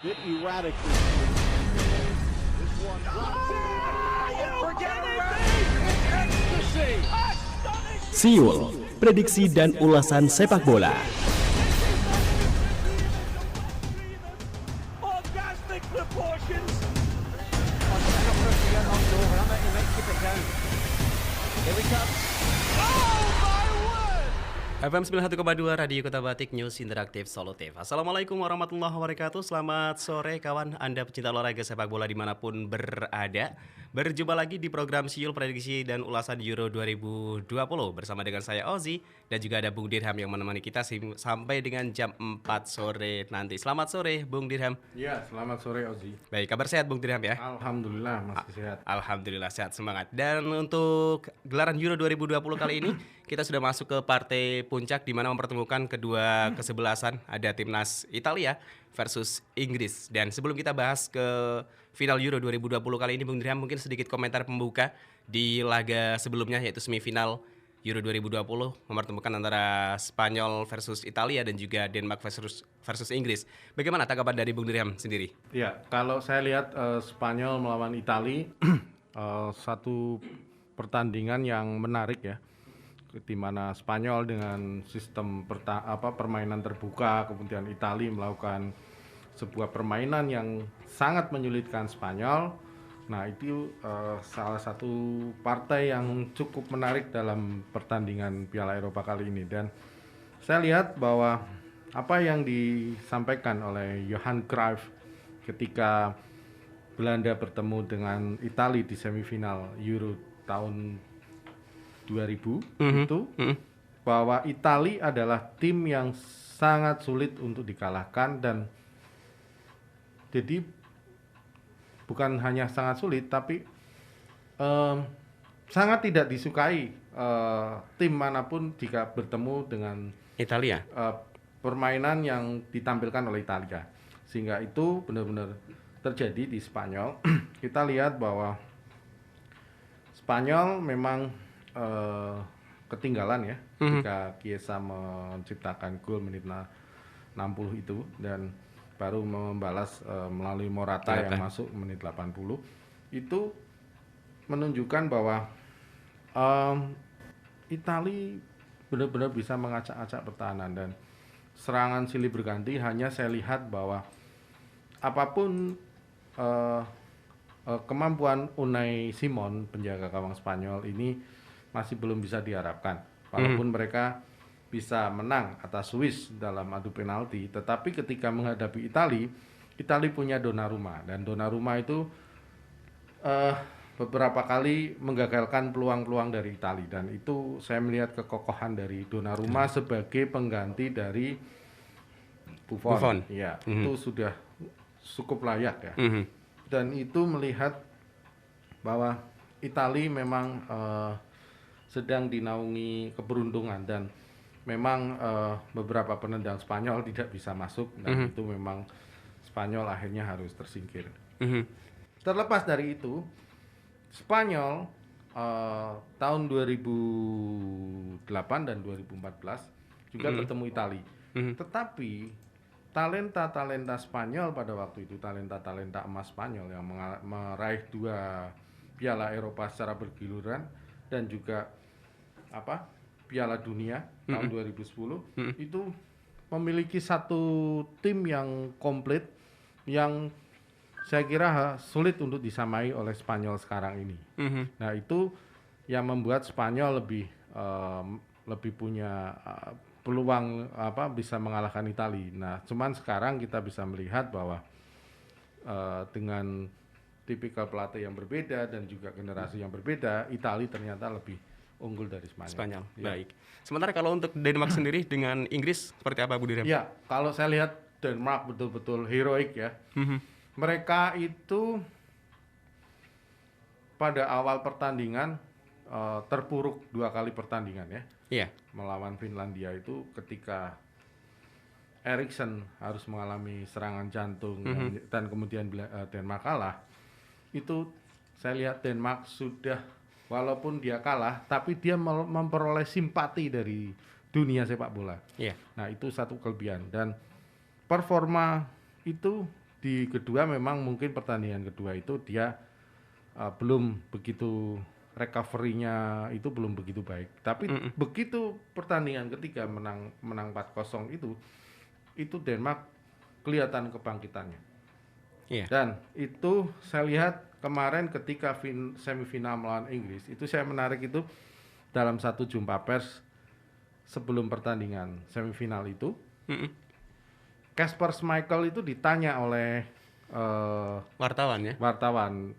bit erratic this year. This one drops in. Forget ecstasy. Siul, prediksi dan ulasan sepak bola. Orgasmic proportions. Here we come. Oh my word! FM 91,2 Radio Kota Batik News Interaktif Solutif. Assalamualaikum warahmatullahi wabarakatuh. Selamat sore kawan Anda pecinta olahraga sepak bola dimanapun berada. Berjumpa lagi di program Siul Prediksi dan Ulasan Euro 2020 bersama dengan saya Ozi dan juga ada Bung Dirham yang menemani kita sampai dengan jam 4 sore nanti. Selamat sore Bung Dirham. Ya, selamat sore Ozi. Baik, kabar sehat Bung Dirham ya? Alhamdulillah masih sehat. Alhamdulillah sehat, semangat. Dan untuk gelaran Euro 2020 kali ini kita sudah masuk ke partai puncak di mana mempertemukan kedua kesebelasan, ada timnas Italia versus Inggris. Dan sebelum kita bahas ke final Euro 2020 kali ini, Bung Dirham mungkin sedikit komentar pembuka di laga sebelumnya yaitu semifinal Euro 2020 mempertemukan antara Spanyol versus Italia dan juga Denmark versus Inggris. Bagaimana tanggapan dari Bung Dirham sendiri? Ya, kalau saya lihat Spanyol melawan Italia satu pertandingan yang menarik ya, di mana Spanyol dengan sistem permainan terbuka, kemudian Italia melakukan sebuah permainan yang sangat menyulitkan Spanyol. Nah, itu salah satu partai yang cukup menarik dalam pertandingan Piala Eropa kali ini. Dan saya lihat bahwa apa yang disampaikan oleh Johan Cruyff ketika Belanda bertemu dengan Italia di semifinal Euro tahun 2000 itu bahwa Italia adalah tim yang sangat sulit untuk dikalahkan, dan jadi bukan hanya sangat sulit tapi sangat tidak disukai tim manapun jika bertemu dengan Italia. Permainan yang ditampilkan oleh Italia, sehingga itu benar-benar terjadi di Spanyol. Kita lihat bahwa Spanyol memang ketinggalan ya ketika Chiesa menciptakan gol menit 60 itu, dan baru membalas melalui Morata yang masuk menit 80. Itu menunjukkan bahwa Italia benar-benar bisa mengacak-acak pertahanan, dan serangan silih berganti. Hanya saya lihat bahwa apapun kemampuan Unai Simon, penjaga gawang Spanyol ini, masih belum bisa diharapkan. Walaupun mereka bisa menang atas Swiss dalam adu penalti, tetapi ketika menghadapi Italia punya Donnarumma, dan Donnarumma itu beberapa kali menggagalkan peluang-peluang dari Italia, dan itu saya melihat kekokohan dari Donnarumma sebagai pengganti dari Buffon. Ya, itu sudah cukup layak ya. Dan itu melihat bahwa Italia memang sedang dinaungi keberuntungan, dan memang beberapa penendang Spanyol tidak bisa masuk, dan itu memang Spanyol akhirnya harus tersingkir. Terlepas dari itu, Spanyol tahun 2008 dan 2014 juga bertemu Italia. Tetapi talenta Spanyol pada waktu itu, talenta emas Spanyol yang meraih 2 Piala Eropa secara bergiliran dan juga Piala Dunia tahun 2010 itu memiliki satu tim yang komplit yang saya kira sulit untuk disamai oleh Spanyol sekarang ini. Nah, itu yang membuat Spanyol lebih punya peluang bisa mengalahkan Italia. Nah, cuman sekarang kita bisa melihat bahwa dengan tipikal pelatih yang berbeda dan juga generasi yang berbeda, Italia ternyata lebih unggul dari Spanyol. Ya. Baik. Sementara kalau untuk Denmark sendiri dengan Inggris seperti apa Bu Dirham? Ya, kalau saya lihat Denmark betul-betul heroik ya. Mereka itu pada awal pertandingan terpuruk 2 kali pertandingan ya. Iya. Melawan Finlandia itu ketika Eriksen harus mengalami serangan jantung dan kemudian Denmark kalah. Itu saya lihat Denmark sudah, walaupun dia kalah, tapi dia memperoleh simpati dari dunia sepak bola. Iya. Nah, itu satu kelebihan, dan performa itu di kedua memang mungkin pertandingan kedua itu dia belum begitu recovery-nya itu belum begitu baik. Tapi begitu pertandingan ketiga menang 4-0 itu Denmark kelihatan kebangkitannya. Iya. Dan itu saya lihat kemarin ketika semifinal melawan Inggris, itu saya menarik itu dalam satu jumpa pers sebelum pertandingan semifinal itu. Kasper Schmeichel itu ditanya oleh wartawan,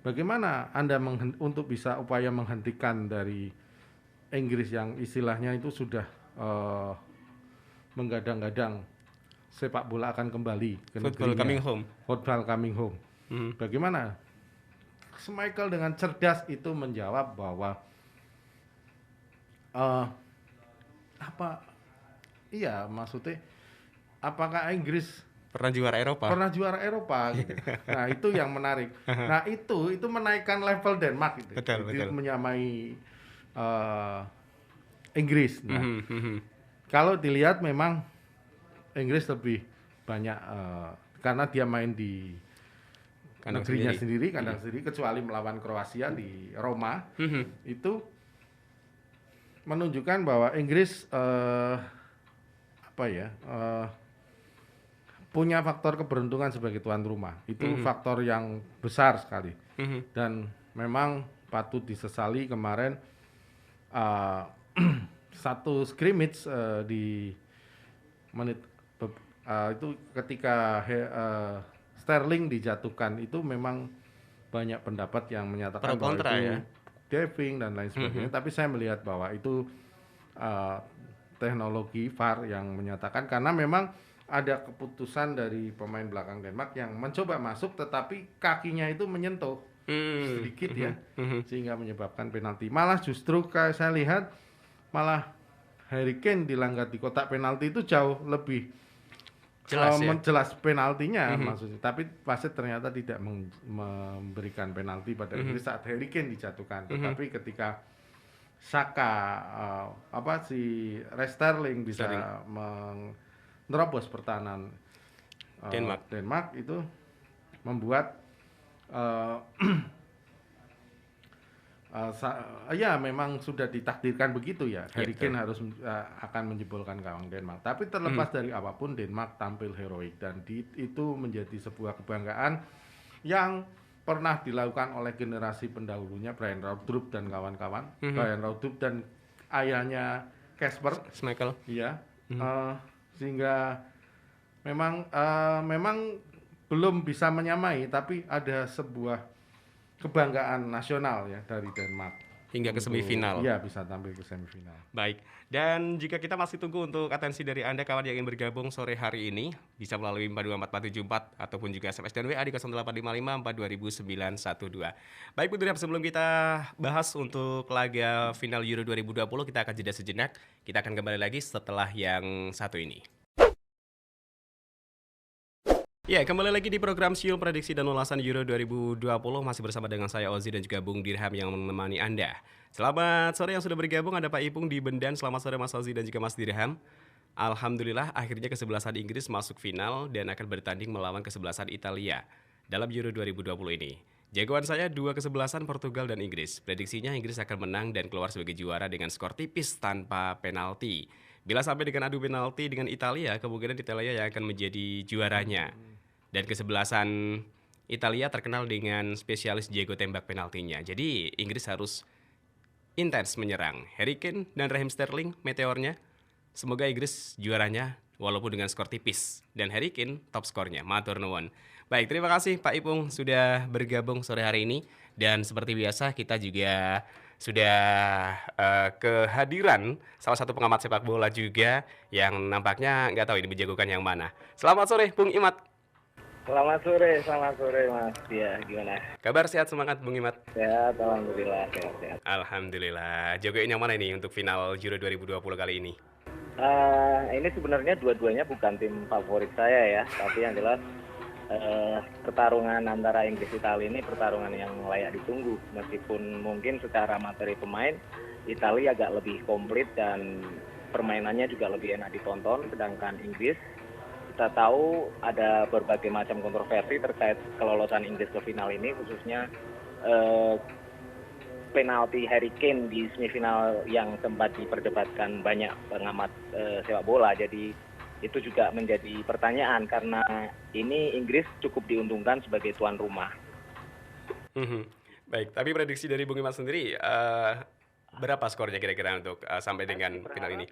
bagaimana Anda untuk bisa upaya menghentikan dari Inggris yang istilahnya itu sudah menggadang-gadang sepak bola akan kembali ke negerinya. Football coming home. Bagaimana? Schmeichel dengan cerdas itu menjawab bahwa maksudnya apakah Inggris pernah juara Eropa gitu. Nah, itu yang menarik. Nah, itu menaikkan level Denmark gitu. Betul. Menyamai Inggris. Nah, kalau dilihat memang Inggris lebih banyak karena dia main di negerinya sendiri, kandang sendiri, kecuali melawan Kroasia di Roma. Itu menunjukkan bahwa Inggris punya faktor keberuntungan sebagai tuan rumah. Itu faktor yang besar sekali. Dan memang patut disesali kemarin satu scrimmage di menit itu ketika Sterling dijatuhkan itu memang banyak pendapat yang menyatakan bahwa itu diving dan lain sebagainya. Tapi saya melihat bahwa itu teknologi VAR yang menyatakan, karena memang ada keputusan dari pemain belakang Denmark yang mencoba masuk tetapi kakinya itu menyentuh sedikit ya, sehingga menyebabkan penalti. Malah justru saya lihat malah Harry Kane dilanggar di kotak penalti itu jauh lebih jelas penaltinya maksudnya. Tapi wasit ternyata tidak memberikan penalti pada Inggris saat Harry Kane dijatuhkan. Tetapi ketika Saka si Sterling bisa menerobos pertahanan Denmark itu membuat memang sudah ditakdirkan begitu ya. Harry Kane harus akan menjebolkan gawang Denmark. Tapi terlepas dari apapun, Denmark tampil heroik dan itu menjadi sebuah kebanggaan yang pernah dilakukan oleh generasi pendahulunya, Brian Laudrup dan kawan-kawan. Brian Laudrup dan ayahnya Kasper Schmeichel. Iya. Sehingga memang belum bisa menyamai, tapi ada sebuah kebanggaan nasional ya dari Denmark hingga ke semifinal. Iya, bisa tampil ke semifinal. Baik. Dan jika kita masih tunggu untuk atensi dari Anda kawan yang ingin bergabung sore hari ini, bisa melalui 424474 ataupun juga SMS dan WA di 0855420912. Baik, Bu Dirham, sebelum kita bahas untuk laga final Euro 2020, kita akan jeda sejenak. Kita akan kembali lagi setelah yang satu ini. Ya, kembali lagi di program Siul Prediksi dan Ulasan Euro 2020. Masih bersama dengan saya Ozi dan juga Bung Dirham yang menemani Anda. Selamat sore yang sudah bergabung, ada Pak Ipung di Bendan. Selamat sore Mas Ozi dan juga Mas Dirham. Alhamdulillah akhirnya kesebelasan Inggris masuk final dan akan bertanding melawan kesebelasan Italia dalam Euro 2020 ini. Jagoan saya 2 kesebelasan Portugal dan Inggris. Prediksinya Inggris akan menang dan keluar sebagai juara dengan skor tipis tanpa penalti. Bila sampai dengan adu penalti dengan Italia, kemungkinan Italia yang akan menjadi juaranya. Dan kesebelasan Italia terkenal dengan spesialis jago tembak penaltinya. Jadi Inggris harus intens menyerang. Harry Kane dan Raheem Sterling meteornya. Semoga Inggris juaranya walaupun dengan skor tipis. Dan Harry Kane top skornya. Matur nuwun. Baik, terima kasih Pak Ipung sudah bergabung sore hari ini. Dan seperti biasa kita juga sudah kehadiran salah satu pengamat sepak bola juga yang nampaknya nggak tahu ini menjagokan yang mana. Selamat sore Bung Imat. Selamat sore Mas. Ya, gimana? Kabar sehat, semangat Bung Imat? Sehat, alhamdulillah, sehat. Alhamdulillah. Jagoin yang mana ini untuk final Euro 2020 kali ini? Ini sebenarnya dua-duanya bukan tim favorit saya ya, tapi yang jelas pertarungan antara Inggris Italia ini pertarungan yang layak ditunggu. Meskipun mungkin secara materi pemain Italia agak lebih komplit dan permainannya juga lebih enak ditonton, sedangkan Inggris kita tahu ada berbagai macam kontroversi terkait kelolosan Inggris ke final ini, khususnya penalti Harry Kane di semifinal yang sempat diperdebatkan banyak pengamat sepak bola. Jadi itu juga menjadi pertanyaan karena ini Inggris cukup diuntungkan sebagai tuan rumah. Baik, tapi prediksi dari Bung Imat sendiri berapa skornya kira-kira untuk sampai dengan final ini?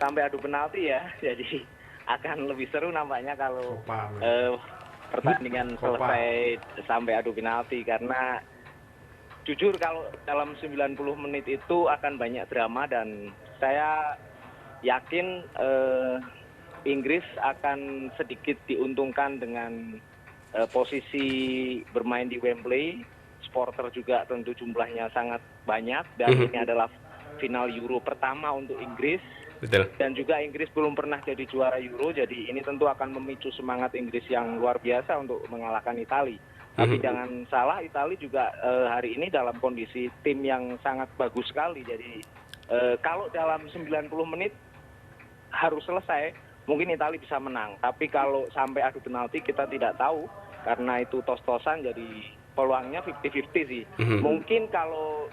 Sampai adu penalti ya, jadi akan lebih seru nampaknya kalau pertandingan selesai sampai adu penalti, karena jujur kalau dalam 90 menit itu akan banyak drama dan saya yakin Inggris akan sedikit diuntungkan dengan posisi bermain di Wembley. Supporter juga tentu jumlahnya sangat banyak dan ini adalah final Euro pertama untuk Inggris. Betul. Dan juga Inggris belum pernah jadi juara Euro, jadi ini tentu akan memicu semangat Inggris yang luar biasa untuk mengalahkan Italia. Tapi jangan salah, Italia juga hari ini dalam kondisi tim yang sangat bagus sekali. Jadi kalau dalam 90 menit harus selesai, mungkin Italia bisa menang. Tapi kalau sampai adu penalti kita tidak tahu, karena itu tos-tosan, jadi peluangnya 50-50 sih. Mungkin kalau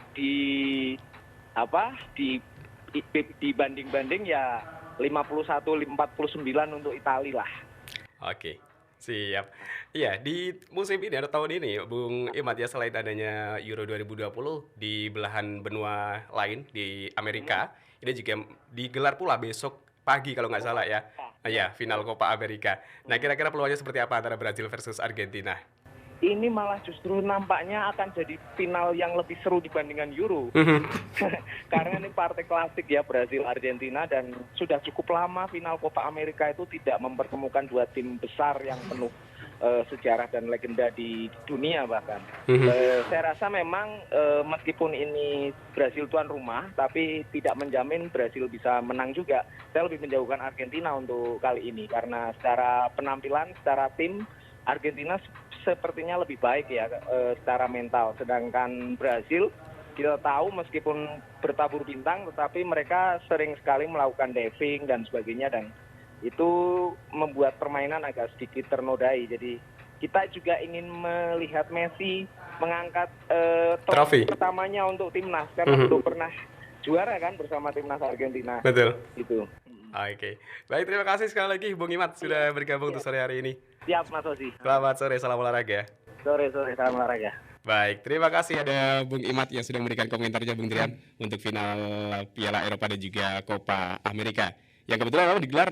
dibanding-banding ya 51-49 untuk Italia lah. Oke. Siap. Iya, di musim ini atau tahun ini, Bung Imat, ya, selain adanya Euro 2020 di belahan benua lain di Amerika, ini juga digelar pula besok pagi kalau nggak salah ya. Ya, final Copa America. Nah, kira-kira peluangnya seperti apa antara Brazil versus Argentina? Ini malah justru nampaknya akan jadi final yang lebih seru dibandingkan Euro. Karena ini partai klasik ya, Brazil Argentina, dan sudah cukup lama final Copa America itu tidak mempertemukan dua tim besar yang penuh sejarah dan legenda di dunia bahkan. Saya rasa memang meskipun ini Brazil tuan rumah, tapi tidak menjamin Brazil bisa menang juga. Saya lebih menjauhkan Argentina untuk kali ini karena secara penampilan, secara tim Argentina sepertinya lebih baik ya secara mental. Sedangkan Brazil kita tahu meskipun bertabur bintang, tetapi mereka sering sekali melakukan diving dan sebagainya, dan itu membuat permainan agak sedikit ternodai. Jadi kita juga ingin melihat Messi mengangkat trofi pertamanya untuk timnas, karena belum pernah juara kan bersama timnas Argentina. Betul. Itu. Oke. Baik, terima kasih sekali lagi Bung Imat sudah bergabung untuk sore hari ini. Siap, Mas Osi. Selamat sore, salam olahraga. Sore, salam olahraga. Baik, terima kasih ada Bung Imat yang sudah memberikan komentarnya, Bung Drian, untuk final Piala Eropa dan juga Copa America yang kebetulan memang digelar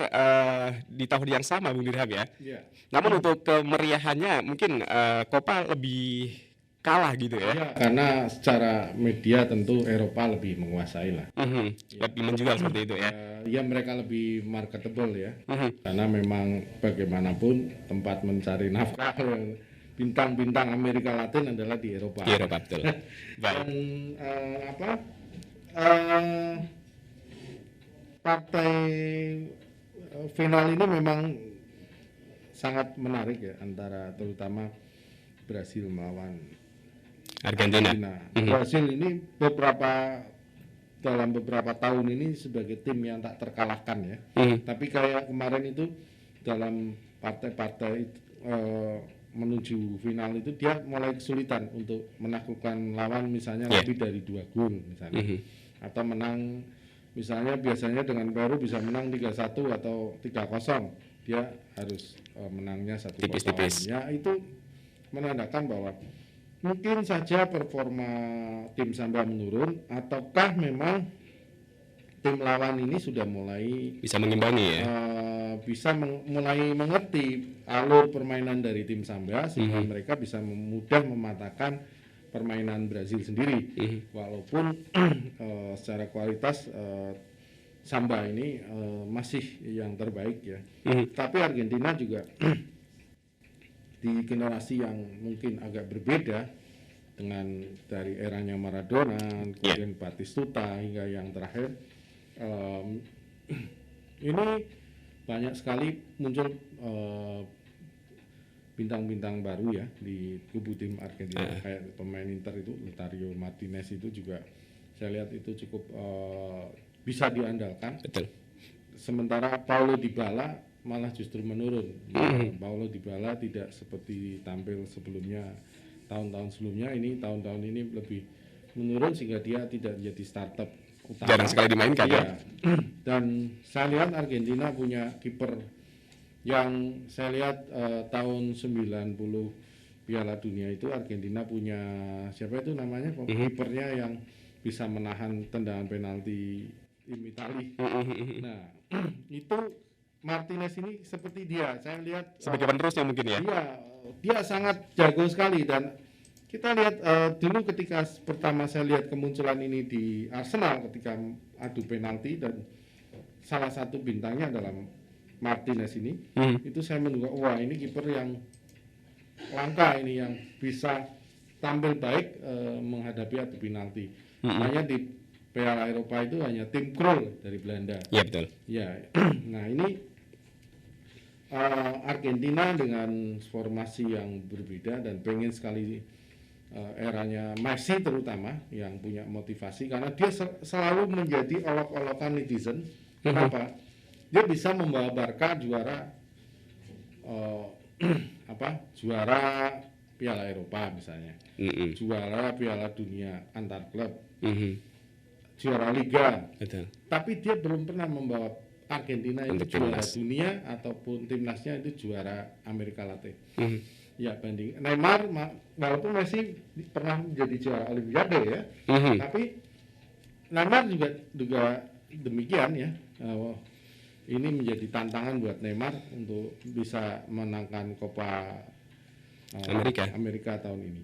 di tahun yang sama, Bung Dirham ya. Iya. Namun untuk kemeriahannya mungkin Copa lebih kalah gitu ya. Ya, karena secara media tentu Eropa lebih menguasai lah. Lebih menjual seperti itu ya. Ya mereka lebih marketable ya. Karena memang bagaimanapun tempat mencari nafkah bintang-bintang Amerika Latin adalah di Eropa. Di Eropa, betul. Baik. Dan partai final ini memang sangat menarik ya, antara terutama Brasil melawan Argentina. Brasil ini dalam beberapa tahun ini sebagai tim yang tak terkalahkan ya. Tapi kayak kemarin itu dalam partai-partai menuju final itu dia mulai kesulitan untuk menaklukkan lawan, misalnya lebih dari 2 gol misalnya. Atau menang misalnya, biasanya dengan Peru bisa menang 3-1 atau 3-0. Dia harus menangnya 1-0. Ya, itu menandakan bahwa mungkin saja performa tim Samba menurun, ataukah memang tim lawan ini sudah mulai bisa mengimbangi ya, bisa mulai mengerti alur permainan dari tim Samba, sehingga mereka bisa mudah mematahkan permainan Brazil sendiri. Walaupun secara kualitas Samba ini masih yang terbaik ya. Tapi Argentina juga di generasi yang mungkin agak berbeda dengan dari eranya Maradona, kemudian Batistuta hingga yang terakhir, ini banyak sekali muncul bintang-bintang baru ya di kubu tim Argentina. Kayak pemain Inter itu Lautaro Martinez itu juga saya lihat itu cukup bisa diandalkan. Betul. Sementara Paulo Dybala malah justru menurun. Paulo Dybala tidak seperti tampil sebelumnya, tahun-tahun sebelumnya. Ini tahun-tahun ini lebih menurun sehingga dia tidak menjadi startup utama. Jarang sekali dimainkan ya. Dan saya lihat Argentina punya kiper yang saya lihat tahun 90 Piala Dunia itu Argentina punya siapa itu namanya kipernya yang bisa menahan tendangan penalti tim Italia. Nah, itu Martinez ini seperti dia. Saya lihat Sebagai penerusnya mungkin ya. Dia sangat jago sekali. Dan kita lihat dulu ketika pertama saya lihat kemunculan ini di Arsenal ketika adu penalti dan salah satu bintangnya adalah Martinez ini, itu saya menduga wah ini kiper yang langka ini yang bisa tampil baik menghadapi adu penalti. Hanya di Piala Eropa itu hanya tim Krul dari Belanda. Iya betul. Ya, nah ini Argentina dengan formasi yang berbeda dan pengen sekali eranya Messi terutama yang punya motivasi karena dia selalu menjadi olok-olokan netizen. Kenapa? Dia bisa membawa Barca juara juara Piala Eropa misalnya, juara Piala Dunia antar klub, juara Liga. Betul. Tapi dia belum pernah membawa Argentina itu Untuk juara timnas dunia ataupun timnasnya itu juara Amerika Latin. Ya banding Neymar walaupun Messi pernah menjadi juara Olimpiade ya, tapi Neymar juga demikian ya. Ini menjadi tantangan buat Neymar untuk bisa menangkan Copa Amerika tahun ini.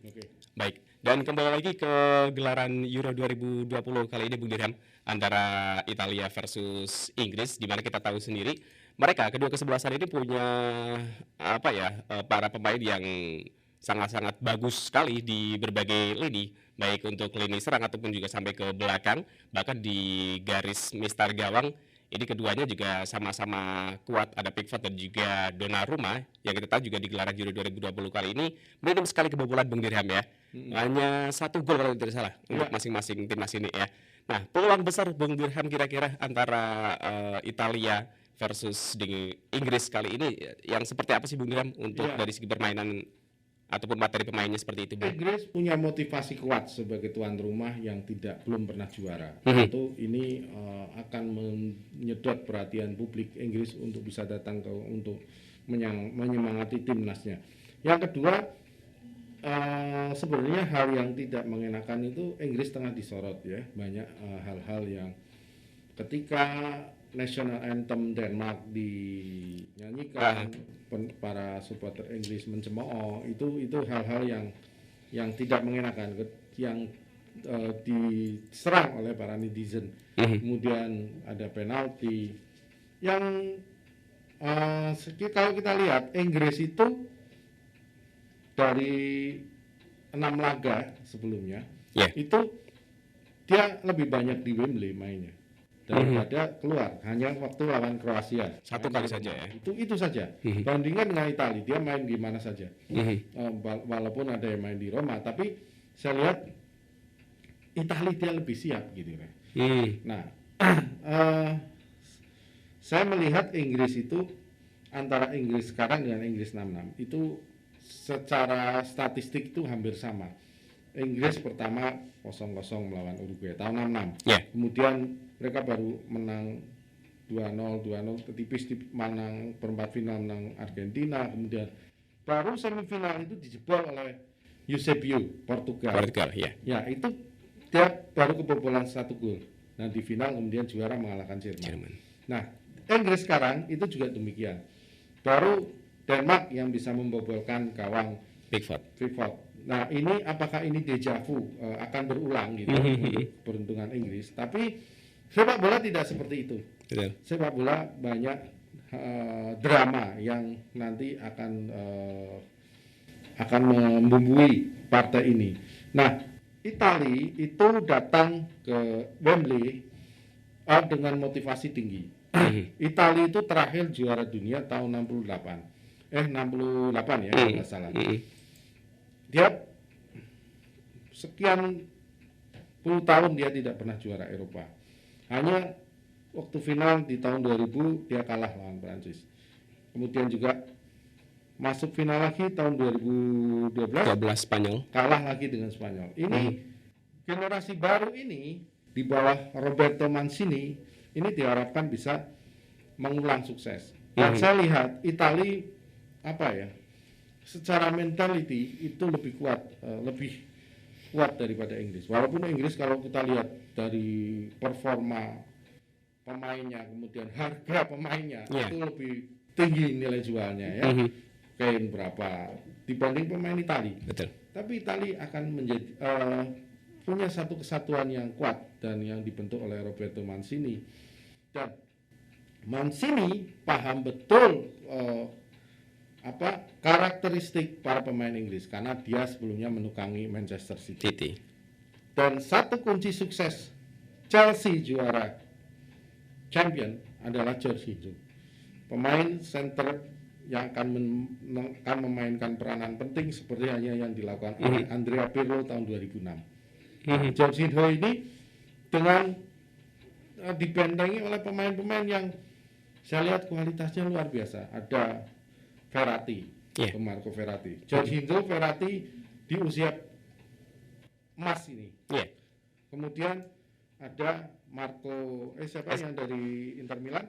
Oke. Baik. Dan kembali lagi ke gelaran Euro 2020 kali ini Bung Dirham antara Italia versus Inggris, di mana kita tahu sendiri mereka kedua kesebelasan ini punya para pemain yang sangat-sangat bagus sekali di berbagai lini, baik untuk lini serang ataupun juga sampai ke belakang, bahkan di garis mistar gawang. Ini keduanya juga sama-sama kuat, ada Pickford dan juga Donnarumma yang kita tahu juga di gelaran Euro 2020 kali ini minim sekali kebobolan Bung Dirham ya. Hanya 1 gol kalau tidak salah untuk masing-masing timnas ini ya. Nah, peluang besar Bung Dirham kira-kira antara Italia versus di Inggris kali ini yang seperti apa sih Bung Dirham untuk dari segi permainan ataupun materi pemainnya seperti itu, Bung? Inggris punya motivasi kuat sebagai tuan rumah yang belum pernah juara. Tentu ini akan menyedot perhatian publik Inggris untuk bisa datang untuk menyemangati timnasnya. Yang kedua, sebenarnya hal yang tidak mengenakan itu Inggris tengah disorot ya. Banyak hal-hal yang ketika National Anthem Denmark dinyanyikan, para supporter Inggris mencemooh, itu hal-hal yang tidak mengenakan, yang diserang oleh para netizen. Kemudian ada penalti yang kalau kita lihat Inggris itu dari 6 laga sebelumnya itu dia lebih banyak di Wembley mainnya daripada keluar, hanya waktu lawan Kroasia 1 kali saja ya. Itu saja. Bandingkan dengan Italia, dia main di mana saja. Walaupun ada yang main di Roma, tapi saya lihat Italia dia lebih siap gitu ya. Nah, saya melihat Inggris itu antara Inggris sekarang dengan Inggris 66 itu secara statistik itu hampir sama. Inggris pertama 0-0 melawan Uruguay tahun 66. Kemudian mereka baru menang 2-0 tipis menang perempat final menang Argentina, kemudian baru semifinal itu dijebol oleh Eusebio Portugal ya. Ya, itu dia baru kebobolan 1 gol. Nah, di final kemudian juara mengalahkan Jerman. Nah, Inggris sekarang itu juga demikian. Baru Denmark yang bisa membobolkan gawang Pickford. Nah, ini apakah ini deja vu akan berulang gitu untuk peruntungan Inggris? Tapi sepak bola tidak seperti itu. Sepak bola banyak drama yang nanti akan membumbui partai ini. Nah, Italia itu datang ke Wembley dengan motivasi tinggi. Italia itu terakhir juara dunia tahun 68 ya kalau nggak salah. Dia sekian puluh tahun dia tidak pernah juara Eropa. Hanya waktu final di tahun 2000 dia kalah lawan Prancis. Kemudian juga masuk final lagi tahun 2012 Spanyol. kalah lagi dengan Spanyol. Ini generasi baru ini di bawah Roberto Mancini ini diharapkan bisa mengulang sukses. Dan saya lihat Italia secara mentality itu lebih kuat daripada Inggris. Walaupun Inggris kalau kita lihat dari performa pemainnya, kemudian harga pemainnya itu lebih tinggi nilai jualnya ya. Kane berapa dibanding pemain Italia. Betul. Tapi Italia akan menjadi punya satu kesatuan yang kuat dan yang dibentuk oleh Roberto Mancini. Dan Mancini paham betul karakteristik para pemain Inggris karena dia sebelumnya menukangi Manchester City. Dan satu kunci sukses Chelsea juara champion adalah Jorginho, pemain center yang akan memainkan peranan penting seperti hanya yang dilakukan oleh Andrea Pirlo tahun 2006. Jorginho ini dengan dibentengi oleh pemain-pemain yang saya lihat kualitasnya luar biasa. Ada Verratti, Marco Verratti, Jorginho, Verratti di usia emas ini. Kemudian ada Marco yang dari Inter Milan,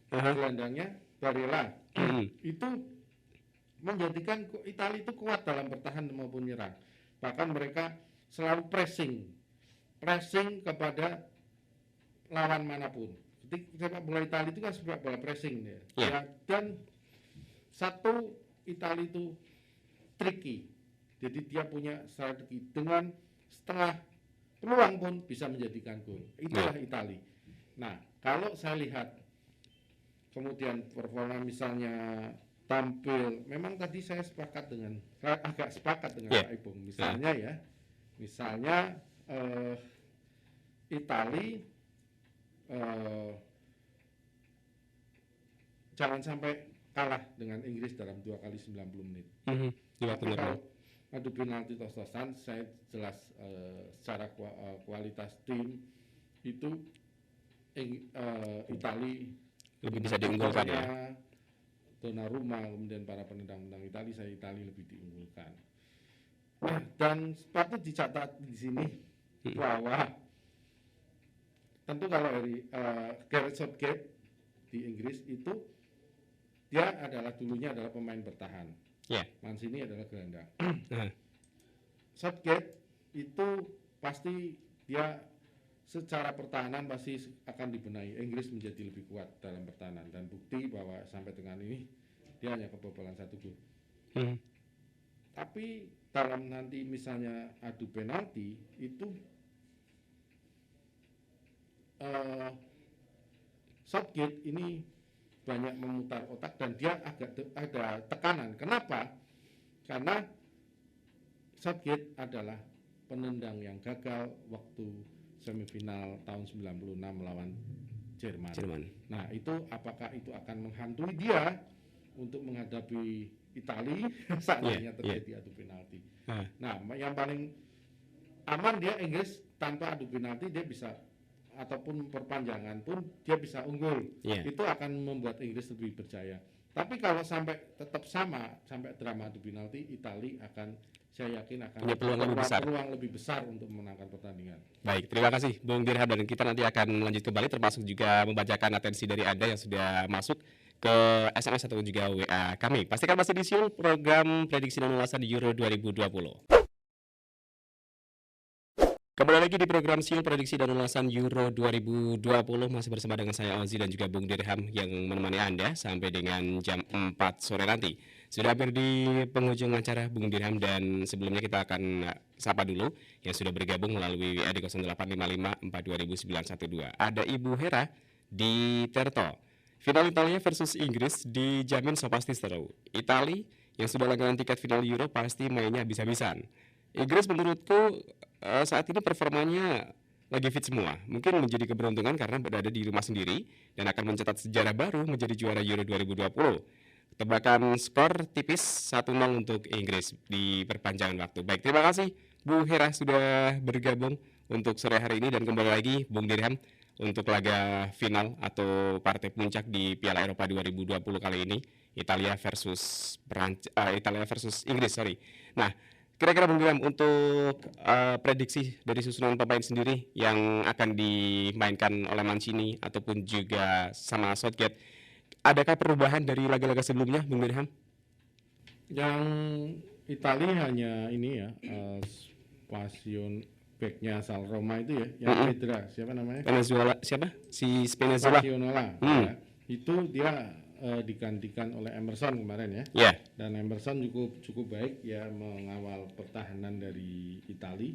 gelandangnya Barella. Itu menjadikan Italia itu kuat dalam bertahan maupun menyerang. Bahkan mereka selalu pressing kepada lawan manapun. Sepak bola Italia itu kan sepak bola pressing ya. Dan satu Italia itu tricky. Jadi dia punya strategi dengan setengah peluang pun bisa menjadikan gol. Itulah Italia. Nah, kalau saya lihat kemudian performa misalnya tampil, memang tadi saya agak sepakat dengan Pak Ibung. Misalnya Italia jangan sampai kalah dengan Inggris dalam 2 kali 90 menit. Tapi kalau adu penalti tos-tosan, saya jelas secara kualitas tim itu Italia lebih bisa diunggulkan ya. Donnarumma, kemudian para penendang-penendang Italia lebih diunggulkan. Dan patut dicatat di sini bahwa tentu kalau dari Gareth Southgate di Inggris itu dia dulunya adalah pemain bertahan. Mancini adalah gelandang. Southgate itu pasti dia secara pertahanan pasti akan dibenahi. Inggris menjadi lebih kuat dalam pertahanan dan bukti bahwa sampai dengan ini dia hanya kebobolan 1 gol. Tapi dalam nanti misalnya adu penalti itu Southgate ini banyak memutar otak dan dia agak ada tekanan. Kenapa? Karena Southgate adalah penendang yang gagal waktu semifinal tahun 96 melawan Jerman. Nah, itu apakah itu akan menghantui dia untuk menghadapi Italia seandainya terjadi adu penalti. Nah, yang paling aman dia Inggris tanpa adu penalti dia bisa ataupun perpanjangan pun dia bisa unggul. Itu akan membuat Inggris lebih berjaya. Tapi kalau sampai tetap sama sampai drama adu penalti, Italia saya yakin akan punya peluang lebih besar untuk memenangkan pertandingan. Baik, terima kasih Bung Dirham, dan kita nanti akan lanjut kembali termasuk juga membacakan atensi dari Anda yang sudah masuk ke SMS atau juga WA kami. Pastikan masih di Siul program prediksi dan ulasan Euro 2020. Kembali lagi di program Siul prediksi dan ulasan Euro 2020, masih bersama dengan saya Ozi dan juga Bung Dirham yang menemani Anda sampai dengan jam 4 sore nanti. Sudah hampir di penghujung acara Bung Dirham, dan sebelumnya kita akan sapa dulu yang sudah bergabung melalui WA di 0855 4209112. Ada Ibu Hera di Terto. Final Italia versus Inggris dijamin so pasti seru. Italia yang sudah langganan tiket final Euro pasti mainnya habis-habisan. Inggris menurutku saat ini performanya lagi fit semua. Mungkin menjadi keberuntungan karena berada di rumah sendiri dan akan mencatat sejarah baru menjadi juara Euro 2020. Tebakan skor tipis 1-0 untuk Inggris di perpanjangan waktu. Baik, terima kasih Bu Hera sudah bergabung untuk sore hari ini, dan kembali lagi Bung Dirham untuk laga final atau partai puncak di Piala Eropa 2020 kali ini, Italia versus Inggris, sorry. Nah, kira-kira Bung William, untuk prediksi dari susunan pemain sendiri yang akan dimainkan oleh Mancini ataupun juga sama Southgate, adakah perubahan dari laga-laga sebelumnya, Bung William? Yang Italia hanya ini ya, Pasion backnya asal Roma itu ya, yang cedera, siapa namanya? Spinazzola, siapa? Si Spinazzola. Ya. Itu dia digantikan oleh Emerson kemarin ya. Yeah. Dan Emerson cukup baik ya mengawal pertahanan dari Italia.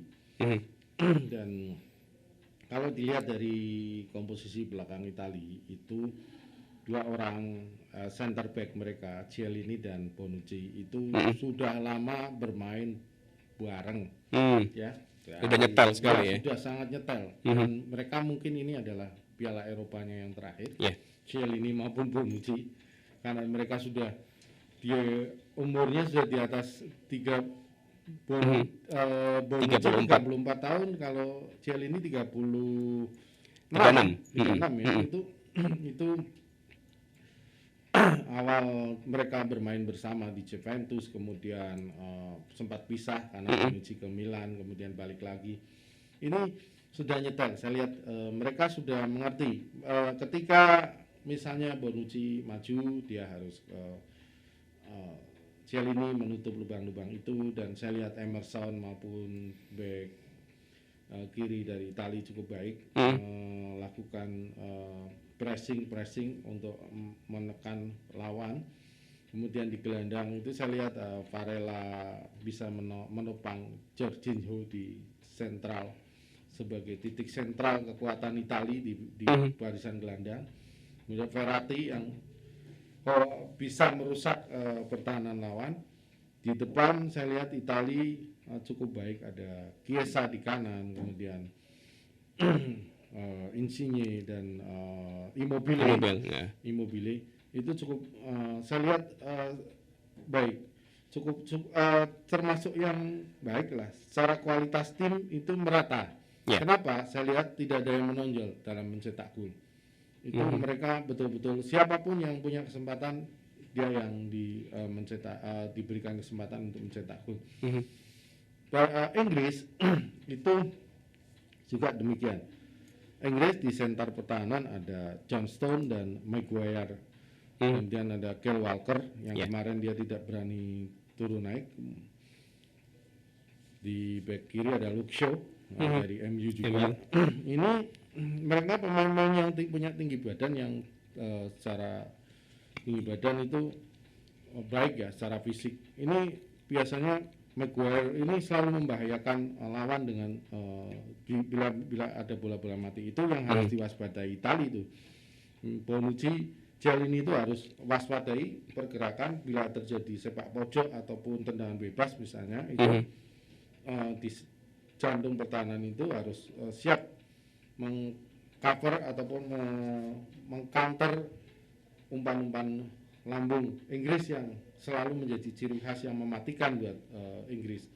Dan kalau dilihat dari komposisi belakang Italia itu dua orang center back mereka, Chiellini dan Bonucci itu sudah lama bermain bareng ya. Sudah nyetel sekali ya. Sudah sangat nyetel. Dan mereka mungkin ini adalah Piala Eropanya yang terakhir. Yeah. Chiellini maupun Bonucci, karena mereka sudah umurnya sudah di atas 34 tahun, kalau Chiellini 36 ya. Itu awal mereka bermain bersama di Juventus, kemudian sempat pisah karena Bonucci ke Milan, kemudian balik lagi. Ini sudah nyetel, saya lihat mereka sudah mengerti ketika misalnya Bonucci maju, dia harus Chiellini menutup lubang-lubang itu, dan saya lihat Emerson maupun back kiri dari Italia cukup baik melakukan pressing untuk menekan lawan. Kemudian di gelandang itu saya lihat Varela bisa menopang Jorginho di sentral sebagai titik sentral kekuatan Italia di barisan gelandang. Kemudian Verratti yang bisa merusak pertahanan lawan. Di depan saya lihat Italia cukup baik, ada Chiesa di kanan, kemudian Insigne dan Immobile itu cukup saya lihat baik, cukup termasuk yang baik lah. Secara kualitas tim itu merata. Kenapa? Saya lihat tidak ada yang menonjol dalam mencetak gol. Itu mereka betul-betul siapapun yang punya kesempatan, dia yang diberikan kesempatan untuk mencetak gol. Inggris itu juga demikian. Inggris di sentar pertahanan ada John Stone dan Maguire. Kemudian ada Kyle Walker yang kemarin dia tidak berani turun naik. Di back kiri ada Luke Shaw dari MU juga. Ini mereka pemain-pemain yang punya tinggi badan, yang secara tinggi badan itu baik ya secara fisik. Ini biasanya Maguire ini selalu membahayakan lawan dengan bila ada bola-bola mati, itu yang harus diwaspadai Italia itu. Bonucci, Chiellini itu harus waspadai pergerakan bila terjadi sepak pojok ataupun tendangan bebas misalnya, itu di jantung pertahanan itu harus siap mengcover ataupun mengcounter umpan-umpan lambung Inggris yang selalu menjadi ciri khas yang mematikan buat Inggris.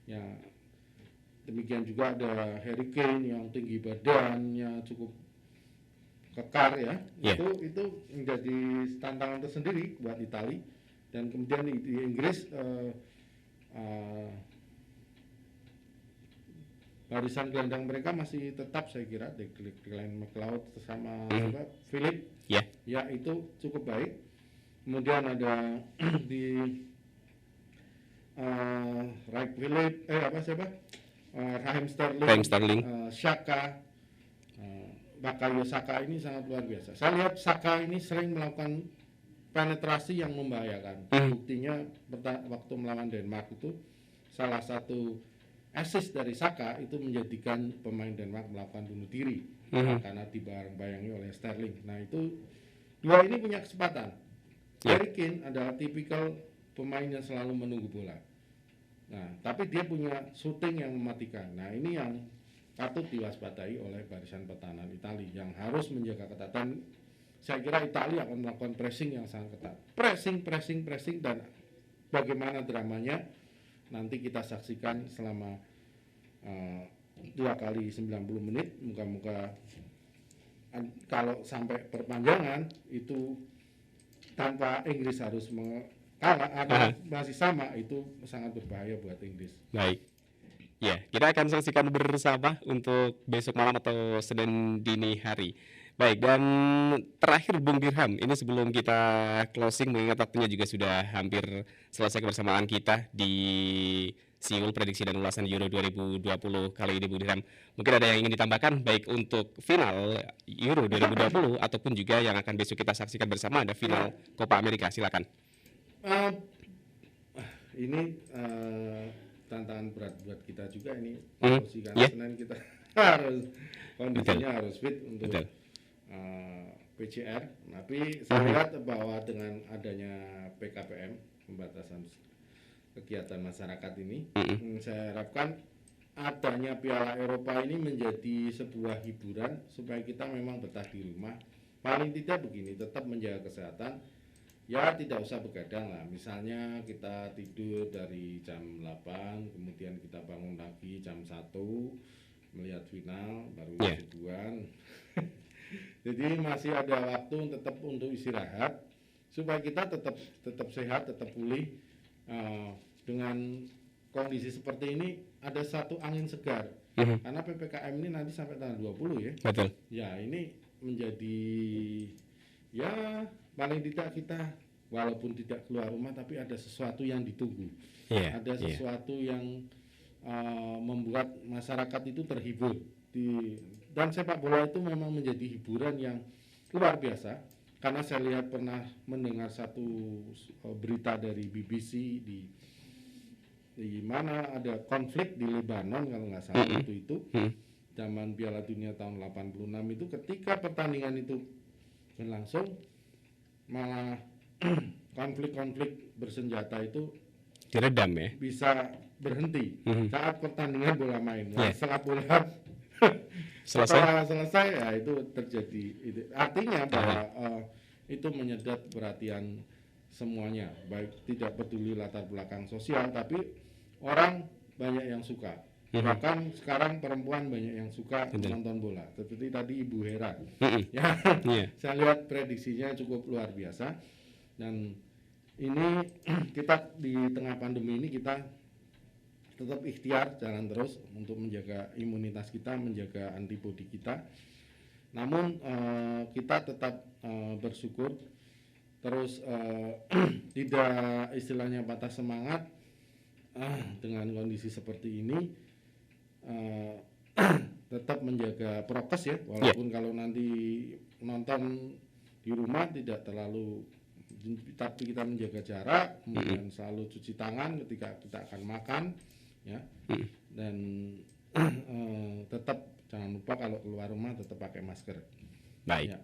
Ya, demikian juga ada Harry Kane yang tinggi badannya cukup kekar ya. Itu menjadi tantangan tersendiri buat Italia. Dan kemudian di Inggris barisan gelandang mereka masih tetap saya kira Declan McLeod sama Philip ya itu cukup baik. Kemudian ada di Raheem Sterling, Xhaka, Bukayo Saka ini sangat luar biasa. Saya lihat Saka ini sering melakukan penetrasi yang membahayakan. Buktinya waktu melawan Denmark itu salah satu assist dari Saka itu menjadikan pemain Denmark melakukan bunuh diri karena dibayang-bayangi oleh Sterling. Nah itu dua ini punya kesempatan. Harry Kane adalah tipikal pemain yang selalu menunggu bola. Nah tapi dia punya shooting yang mematikan. Nah ini yang patut diwaspadai oleh barisan pertahanan Italia yang harus menjaga ketatan. Saya kira Italia akan melakukan pressing yang sangat ketat. Pressing dan bagaimana dramanya nanti kita saksikan selama 2 kali 90 menit. Moga-moga kalau sampai perpanjangan itu tanpa Inggris harus kalah atau masih sama, itu sangat berbahaya buat Inggris. Baik. Ya, kita akan saksikan bersama untuk besok malam atau Senin dini hari. Baik, dan terakhir Bung Dirham, ini sebelum kita closing, mengingat waktunya juga sudah hampir selesai kebersamaan kita di Seoul prediksi dan ulasan Euro 2020 kali ini, Bung Dirham. Mungkin ada yang ingin ditambahkan, baik untuk final Euro 2020 ataupun juga yang akan besok kita saksikan bersama, ada final Copa America, silakan. Ini tantangan berat buat kita juga ini, karena Senin kita harus kondisinya harus fit untuk PCR. Tapi saya lihat bahwa dengan adanya PKPM, pembatasan kegiatan masyarakat ini, saya harapkan adanya Piala Eropa ini menjadi sebuah hiburan supaya kita memang betah di rumah. Paling tidak begini, tetap menjaga kesehatan. Ya tidak usah begadang lah. Misalnya kita tidur dari jam 8, kemudian kita bangun lagi jam 1 melihat final, baru subuhan. Jadi masih ada waktu tetap untuk istirahat supaya kita tetap sehat, tetap pulih. Dengan kondisi seperti ini ada satu angin segar. Karena PPKM ini nanti sampai tanggal 20 ya. Betul. Ya, ini menjadi paling tidak kita walaupun tidak keluar rumah tapi ada sesuatu yang ditunggu. Ada sesuatu yang membuat masyarakat itu terhibur. Dan sepak bola itu memang menjadi hiburan yang luar biasa. Karena saya lihat pernah mendengar satu berita dari BBC di mana ada konflik di Lebanon kalau nggak salah itu zaman Piala Dunia tahun 86 itu, ketika pertandingan itu berlangsung malah konflik bersenjata itu diredam ya, bisa berhenti saat pertandingan bola main. Setelah bola selesai ya itu terjadi. Artinya bahwa itu menyedot perhatian semuanya, baik tidak peduli latar belakang sosial, tapi orang banyak yang suka. Bahkan sekarang perempuan banyak yang suka menonton bola. Seperti tadi Ibu Hera. Saya lihat prediksinya cukup luar biasa. Dan ini kita di tengah pandemi ini kita tetap ikhtiar jalan terus untuk menjaga imunitas kita, menjaga antibodi kita. Namun kita tetap bersyukur, terus tidak istilahnya patah semangat dengan kondisi seperti ini. Tetap menjaga prokes ya, walaupun kalau nanti nonton di rumah tidak terlalu, tapi kita menjaga jarak, kemudian selalu cuci tangan ketika kita akan makan ya, dan tetap jangan lupa kalau keluar rumah tetap pakai masker. Baik.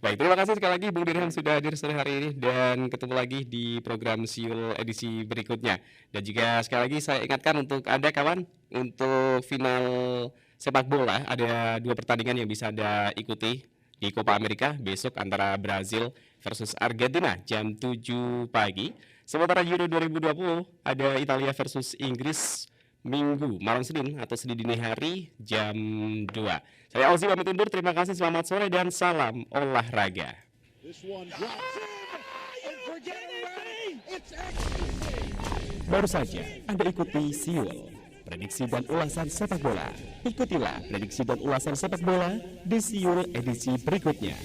Baik, terima kasih sekali lagi Bung Dirham sudah hadir sore hari ini, dan ketemu lagi di program Seoul edisi berikutnya. Dan juga sekali lagi saya ingatkan untuk Anda kawan, untuk final sepak bola ada 2 pertandingan yang bisa Anda ikuti di Copa America besok antara Brazil versus Argentina jam 7 pagi. Sementara Euro 2020 ada Italia versus Inggris Minggu malam Senin atau Senin dini hari jam 2. Saya Auzi pamit undur, terima kasih, selamat sore dan salam olahraga. Baru saja Anda ikuti Seoul, prediksi dan ulasan sepak bola. Ikutilah prediksi dan ulasan sepak bola di Seoul edisi berikutnya.